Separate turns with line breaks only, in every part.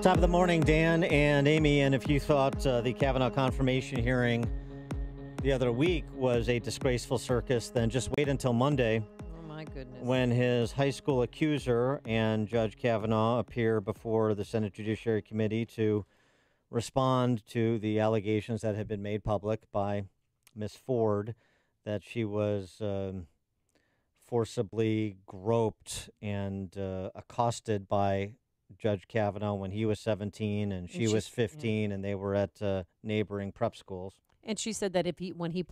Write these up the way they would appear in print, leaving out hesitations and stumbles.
Top of the morning, Dan and Amy. And if you thought the Kavanaugh confirmation hearing the other week was a disgraceful circus, then just wait until Monday.
Oh, my goodness.
When his high school accuser and Judge Kavanaugh appear before the Senate Judiciary Committee to respond to the allegations that had been made public by Miss Ford that she was forcibly groped and accosted by Judge Kavanaugh when he was 17 and she was 15, and they were at neighboring prep schools.
And she said that when he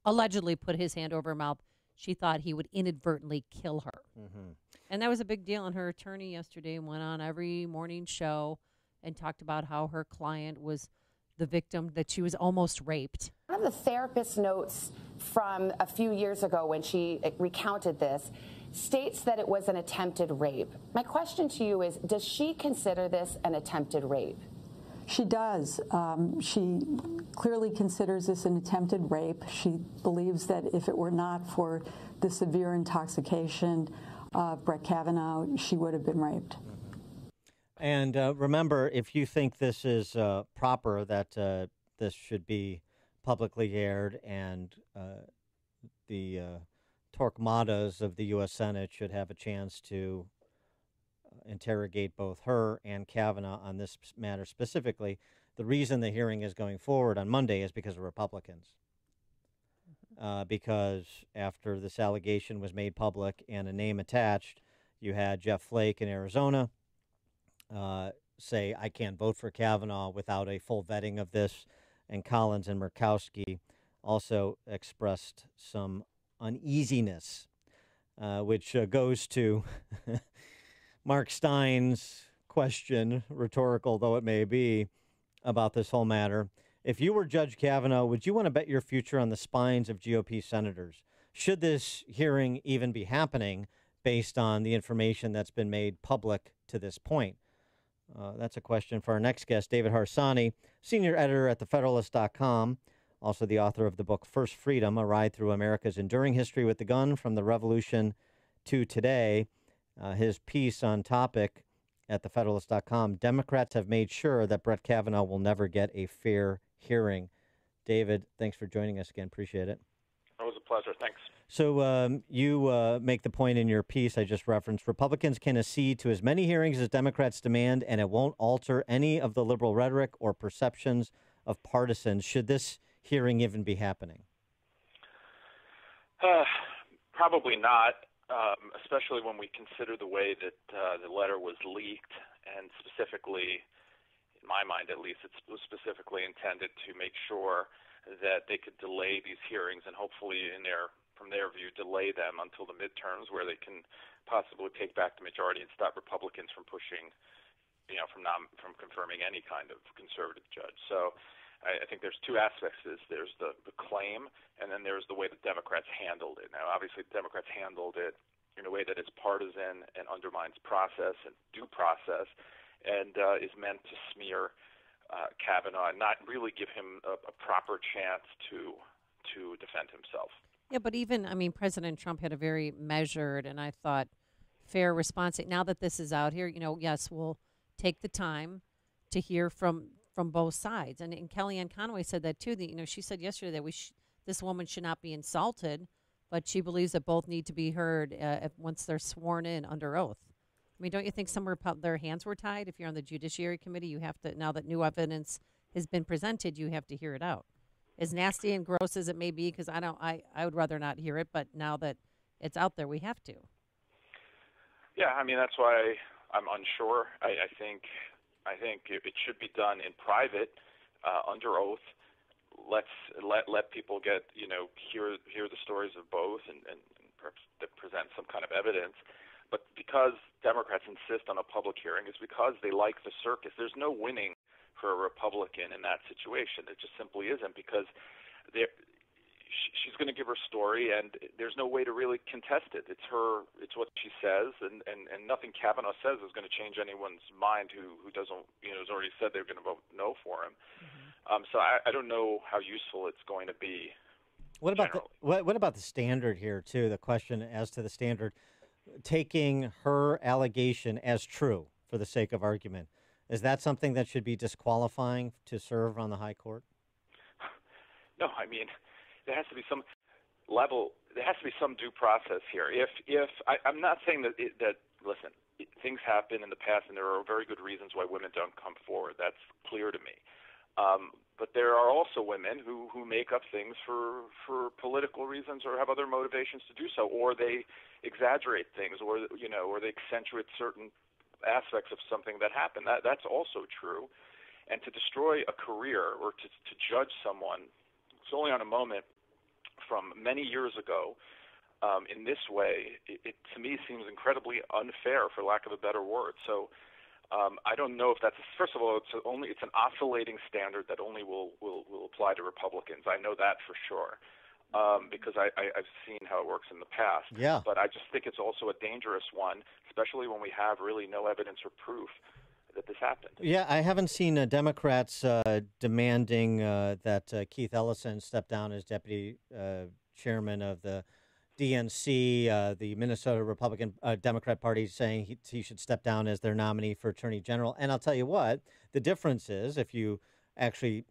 allegedly put his hand over her mouth, she thought he would inadvertently kill her. Mm-hmm. And that was a big deal. And her attorney yesterday went on every morning show and talked about how her client was the victim, that she was almost raped.
One of the therapist notes from a few years ago when she recounted this states that it was an attempted rape. My question to you is, does she consider this an attempted rape?
She does. She clearly considers this an attempted rape. She believes that if it were not for the severe intoxication of Brett Kavanaugh, she would have been raped.
And remember, if you think this is proper, that this should be publicly aired and the Torquemadas of the U.S. Senate should have a chance to interrogate both her and Kavanaugh on this matter specifically. The reason the hearing is going forward on Monday is because of Republicans. Because after this allegation was made public and a name attached, you had Jeff Flake in Arizona say, I can't vote for Kavanaugh without a full vetting of this. And Collins and Murkowski also expressed some uneasiness, which goes to Mark Stein's question, rhetorical though it may be, about this whole matter. If you were Judge Kavanaugh, would you want to bet your future on the spines of GOP senators? Should this hearing even be happening based on the information that's been made public to this point? That's a question for our next guest, David Harsanyi, senior editor at thefederalist.com. Also the author of the book First Freedom, A Ride Through America's Enduring History with the Gun from the Revolution to Today. His piece on topic at thefederalist.com, Democrats have made sure that Brett Kavanaugh will never get a fair hearing. David, thanks for joining us again. Appreciate it.
It was a pleasure. Thanks.
So you make the point in your piece I just referenced. Republicans can accede to as many hearings as Democrats demand, and it won't alter any of the liberal rhetoric or perceptions of partisans. Should this hearing even be happening?
Probably not, especially when we consider the way that the letter was leaked, and specifically, in my mind at least, it was specifically intended to make sure that they could delay these hearings and hopefully, from their view, delay them until the midterms, where they can possibly take back the majority and stop Republicans from pushing, from confirming any kind of conservative judge. So I think there's two aspects to this. There's the claim, and then there's the way the Democrats handled it. Now, obviously, the Democrats handled it in a way that is partisan and undermines process and due process, and is meant to smear Kavanaugh and not really give him a proper chance to defend himself.
Yeah, but even, President Trump had a very measured and I thought fair response. Now that this is out here, yes, we'll take the time to hear from both sides. And Kellyanne Conway said that too. That she said yesterday that this woman should not be insulted, but she believes that both need to be heard once they're sworn in under oath. Don't you think their hands were tied? If you're on the Judiciary Committee, you have to, now that new evidence has been presented, you have to hear it out. As nasty and gross as it may be, because I would rather not hear it, but now that it's out there, we have to.
Yeah, that's why I'm unsure. I think it should be done in private, under oath. Let people get hear the stories of both and perhaps present some kind of evidence. But because Democrats insist on a public hearing, is because they like the circus. There's no winning for a Republican in that situation. It just simply isn't, because she's going to give her story, and there's no way to really contest it. It's what she says, and nothing Kavanaugh says is going to change anyone's mind who doesn't, has already said they're going to vote no for him. Mm-hmm. So I don't know how useful it's going to be.
What about the standard here too? The question as to the standard, taking her allegation as true for the sake of argument, Is that something that should be disqualifying to serve on the high court?
No, I mean, there has to be some level. There has to be some due process here. I'm not saying that listen, things happen in the past, and there are very good reasons why women don't come forward. That's clear to me. But there are also women who make up things for political reasons or have other motivations to do so, or they exaggerate things, or they accentuate certain aspects of something that happened. That's also true. And to destroy a career or to judge someone solely on a moment from many years ago in this way, it to me seems incredibly unfair, for lack of a better word. So I don't know if that's, first of all, it's an oscillating standard that only will apply to Republicans. I know that for sure. Because I've seen how it works in the past.
Yeah.
But I just think it's also a dangerous one, especially when we have really no evidence or proof that this happened.
Yeah, I haven't seen Democrats demanding that Keith Ellison step down as deputy chairman of the DNC, the Minnesota Republican Democrat Party, saying he should step down as their nominee for attorney general. And I'll tell you what, the difference is, if you actually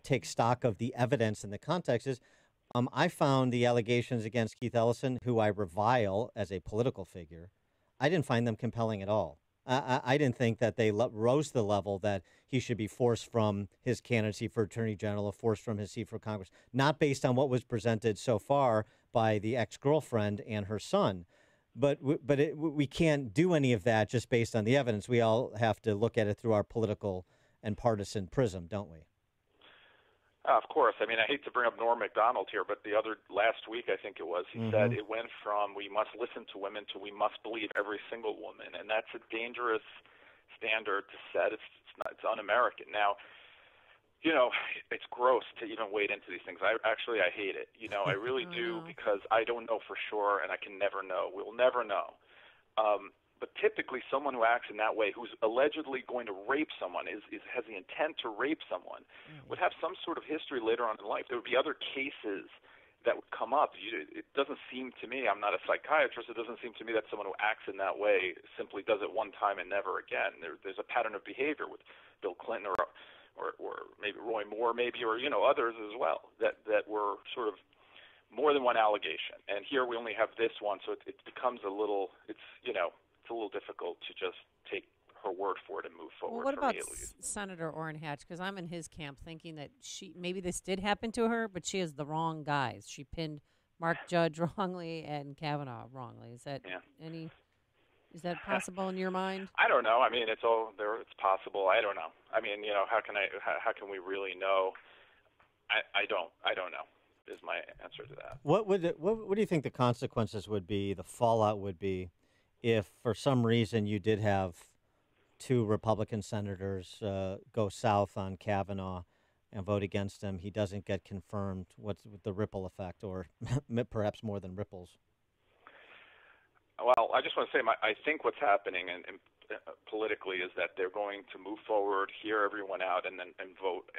take stock of the evidence and the context, is I found the allegations against Keith Ellison, who I revile as a political figure, I didn't find them compelling at all. I didn't think that they rose to the level that he should be forced from his candidacy for attorney general or forced from his seat for Congress, not based on what was presented so far by the ex-girlfriend and her son. But we can't do any of that just based on the evidence. We all have to look at it through our political and partisan prism, don't we?
Of course. I mean, I hate to bring up Norm Macdonald here, but last week, I think it was, he said it went from we must listen to women to we must believe every single woman. And that's a dangerous standard to set. It's un-American. Now, it's gross to even wade into these things. I hate it. I really do, because I don't know for sure, and I can never know. We'll never know. But typically, someone who acts in that way, who's allegedly going to rape someone, has the intent to rape someone, would have some sort of history later on in life. There would be other cases that would come up. It doesn't seem to me, I'm not a psychiatrist, it doesn't seem to me that someone who acts in that way simply does it one time and never again. There's a pattern of behavior with Bill Clinton or maybe Roy Moore, or others as well, that were sort of more than one allegation. And here we only have this one, so it becomes a little, it's a little difficult to just take her word for it and move forward.
Well, what about Senator Orrin Hatch? Because I'm in his camp thinking that maybe this did happen to her, but she has the wrong guys. She pinned Mark Judge wrongly and Kavanaugh wrongly. Is that is that possible in your mind? I
don't know. I mean, it's all there. It's possible. I don't know. I mean, how can we really know? I don't know. Is my answer to that.
What do you think the consequences would be? The fallout would be if, for some reason, you did have two Republican senators go south on Kavanaugh and vote against him, he doesn't get confirmed. What's the ripple effect, or perhaps more than ripples?
Well, I just want to say, I think what's happening and politically is that they're going to move forward, hear everyone out, and vote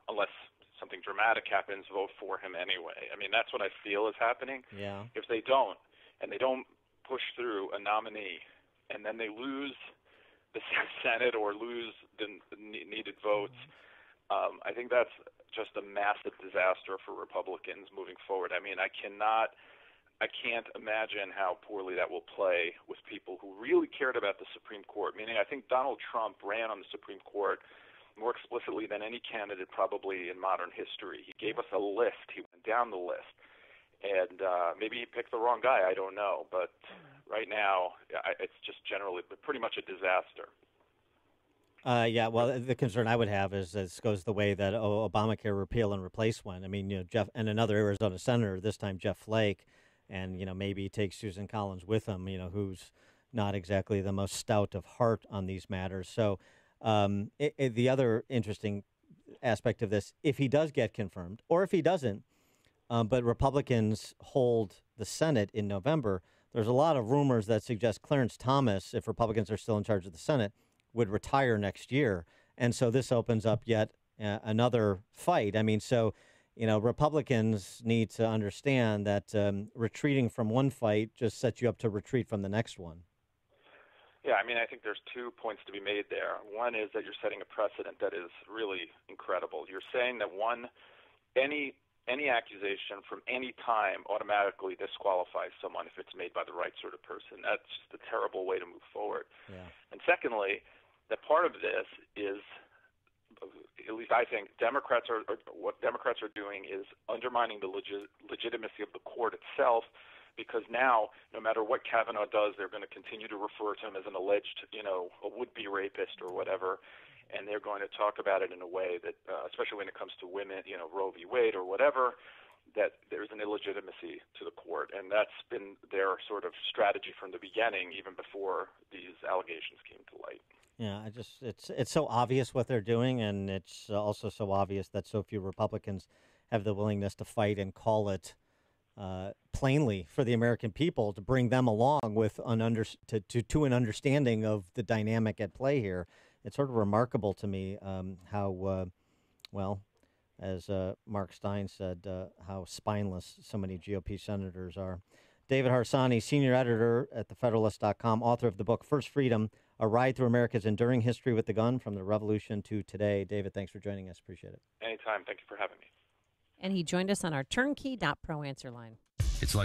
unless something dramatic happens, vote for him anyway. I mean, that's what I feel is happening.
Yeah.
If they don't, and they don't push through a nominee, and then they lose the Senate or lose the needed votes, I think that's just a massive disaster for Republicans moving forward. I mean, I can't imagine how poorly that will play with people who really cared about the Supreme Court. Meaning, I think Donald Trump ran on the Supreme Court more explicitly than any candidate probably in modern history. He gave us a list. He went down the list. And maybe he picked the wrong guy. I don't know. But right now, it's just generally pretty much a disaster.
Yeah, well, the concern I would have is this goes the way that Obamacare repeal and replace went. I mean, Jeff and another Arizona senator, this time Jeff Flake, and, maybe take Susan Collins with him, who's not exactly the most stout of heart on these matters. So the other interesting aspect of this, if he does get confirmed, or if he doesn't, but Republicans hold the Senate in November, there's a lot of rumors that suggest Clarence Thomas, if Republicans are still in charge of the Senate, would retire next year. And so this opens up yet another fight. I mean, so, Republicans need to understand that retreating from one fight just sets you up to retreat from the next one.
Yeah, I mean, I think there's 2 points to be made there. One is that you're setting a precedent that is really incredible. You're saying that any accusation from any time automatically disqualifies someone if it's made by the right sort of person. That's just a terrible way to move forward.
Yeah.
And secondly, that part of this is, at least I think, what Democrats are doing is undermining the legitimacy of the court itself, because now, no matter what Kavanaugh does, they're going to continue to refer to him as an alleged, a would-be rapist or whatever, and they're going to talk about it in a way that, especially when it comes to women, Roe v. Wade or whatever, that there's an illegitimacy to the court, and that's been their sort of strategy from the beginning, even before these allegations came to light.
Yeah, it's so obvious what they're doing, and it's also so obvious that so few Republicans have the willingness to fight and call it plainly for the American people, to bring them along with to an understanding of the dynamic at play here. It's sort of remarkable to me how, as Mark Stein said, how spineless so many GOP senators are. David Harsanyi, senior editor at thefederalist.com, author of the book First Freedom, A Ride Through America's Enduring History with the Gun, From the Revolution to Today. David, thanks for joining us. Appreciate it.
Anytime. Thank you for having me.
And he joined us on our turnkey.pro answer line.
It's like